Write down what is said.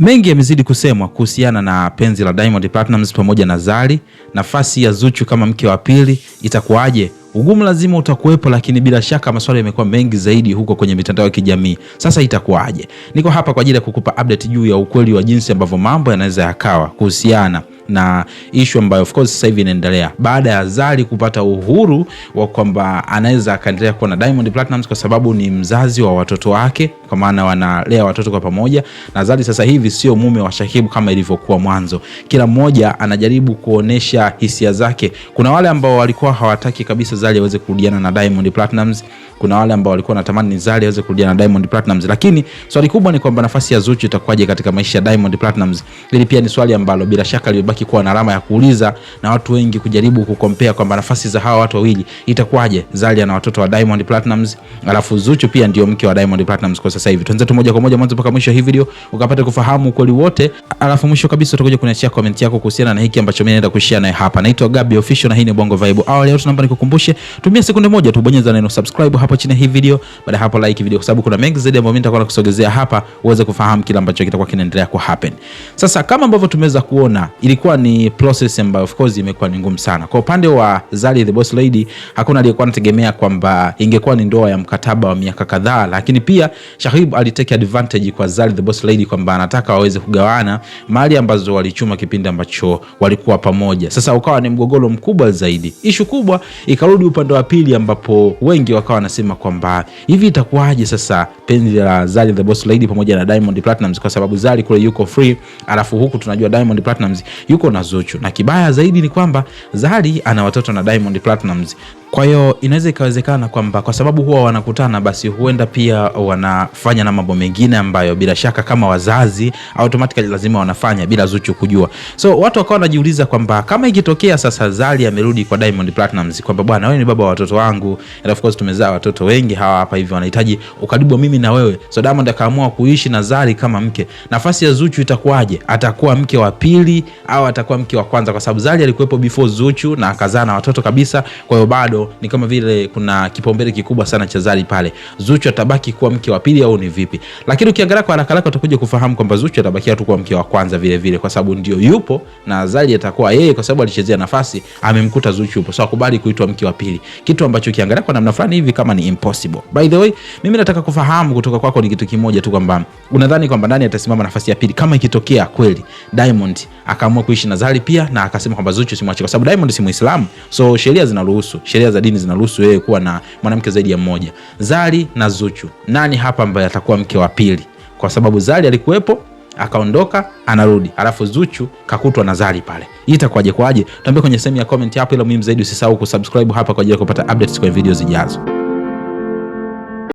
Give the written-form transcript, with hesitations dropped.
Mengi yamezidi kusemwa kuhusiana na penzi la Diamond Platnumz pamoja na Zari. Nafasi ya Zuchu kama mke wa pili itakuwaje? Ugumu lazima utakuwepo, lakini bila shaka maswali yamekuwa mengi zaidi huko kwenye mitandao ya kijamii. Sasa itakuwaje? Niko hapa kwa ajili ya kukupa update juu ya ukweli wa jinsi ambavyo mambo yanaweza yakawa kuhusiana na issue ambayo of course sasa hivi inaendelea baada ya Zari kupata uhuru wa kwamba anaweza akaendelea kuwa na Diamond Platnumz kwa sababu ni mzazi wa watoto wake, kwa maana wanalea watoto kwa pamoja, na Zari sasa hivi sio mume wa Shakibu kama ilivyokuwa mwanzo. Kila mmoja anajaribu kuonesha hisia zake. Kuna wale ambao walikuwa hawataki kabisa Zari aweze kurudiana na Diamond Platnumz, kuna wale ambao walikuwa wanatamani Zari aweze kurudiana na Diamond Platnumz, lakini swali kubwa ni kwamba nafasi ya Zuchu itakuwaje katika maisha ya Diamond Platnumz. Hili pia ni swali ambalo bila shaka libaki kuwa na alama ya kuuliza na watu wengi kujaribu kukompea kwamba nafasi za hawa watu wawili itakuwaje. Zari ana watoto wa Diamond Platnumz, alafu Zuchu pia ndio mke wa Diamond Platnumz kwa sasa hivi. Tuanze tu moja kwa moja mwanzo mpaka mwisho hii video ukapata kufahamu ukweli wote, alafu mwisho kabisa utakuja kuniachia comment yako kuhusiana na hiki ambacho mimi naenda kushare naye hapa. Naitwa Gabby Official na hii ni Bongo Vibe. Awali yote naomba nikukumbushe, tumia sekunde moja tu bonyeza neno subscribe hapo chini hii video, baada hapo like video kwa sababu kuna mengi zaidi ambayo mimi nitakuwa nakusogezea hapa uweze kufahamu kila ambacho kitakuwa kinaendelea ku happen. Sasa kama ambavyo tumeweza kuona, ilikuwa ni process ambayo of course imekuwa ni ngumu sana. Kwa upande wa Zari the Boss Lady, hakuna aliyekuwa anategemea kwamba ingekuwa ni ndoa ya mkataba wa miaka kadhaa, lakini pia Shakibu alitake advantage kwa Zari the Boss Lady kwamba anataka waweze kugawana mali ambazo walichuma kipindi ambacho walikuwa pamoja. Sasa ukawa ni mgogoro mkubwa zaidi. Issue kubwa ikarudi upande wa pili ambapo wengi wakawa wanasema kwamba hivi itakuwaje sasa penzi la Zari the Boss Lady pamoja na Diamond Platnumz, kwa sababu Zari kule yuko free, alafu huku tunajua Diamond Platnumz yuko na Zuchu, na kibaya zaidi ni kwamba Zari ana watoto na Diamond Platnumz. Kwa hiyo inaweza ikawezekana kwamba kwa sababu huwa wanakutana, basi huenda pia wanafanya na mambo mengine ambayo bila shaka kama wazazi automatically lazima wanafanya bila Zuchu kujua. So watu wakawa wanajiuliza kwamba kama ikitokea sasa Zari amerudi kwa Diamond Platnumz kwamba bwana, wewe ni baba wa watoto wangu, and of course tumezaa watoto wengi hawa hapa hivi, wanahitaji ukaribu mimi na wewe. So Diamond akaamua kuishi na Zari kama mke. Nafasi ya Zuchu itakuwaje? Atakuwa mke wa pili au atakuwa mke wa kwanza? Kwa sababu Zari alikuwepo before Zuchu na akazaa na watoto kabisa. Kwa hiyo bado ni kama vile kuna kipaumbele kikubwa sana cha Zari pale. Zuchu atabaki kuwa mke wa pili au ni vipi? Lakini ukiangalia kwa haraka utakuja kufahamu kwamba Zuchu atabaki tu kuwa mke wa kwanza vile vile, kwa sababu ndio yupo, na Zari atakuwa yeye kwa sababu alichezea nafasi, amemkuta Zuchu yupo. So akubali kuitwa mke wa pili, kitu ambacho ukiangalia kwa namna fulani hivi kama ni impossible. By the way, mimi nataka kufahamu kutoka kwako ni kitu kimoja tu, kwamba unadhani kwamba nani atasimama nafasi ya pili kama ikitokea kweli Diamond akaamua kuishi na Zari pia na akasema kwamba Zuchu simwache, kwa sababu Diamond si Muislamu, so sheria zinaruhusu, sheria za dini zinaruhusu yeye kuwa na mwanamke zaidi ya mmoja. Zari na Zuchu, nani hapa ambaye atakuwa mke wa pili? Kwa sababu Zari alikuwepo akaondoka, anarudi, alafu Zuchu kakutwa na Zari pale. Hii itakuwaje kwaje? Tuambie kwenye sehemu ya comment hapo. Ila muhimu zaidi usisahau kusubscribe hapa kwa ajili ya kupata updates kwa video zijazo.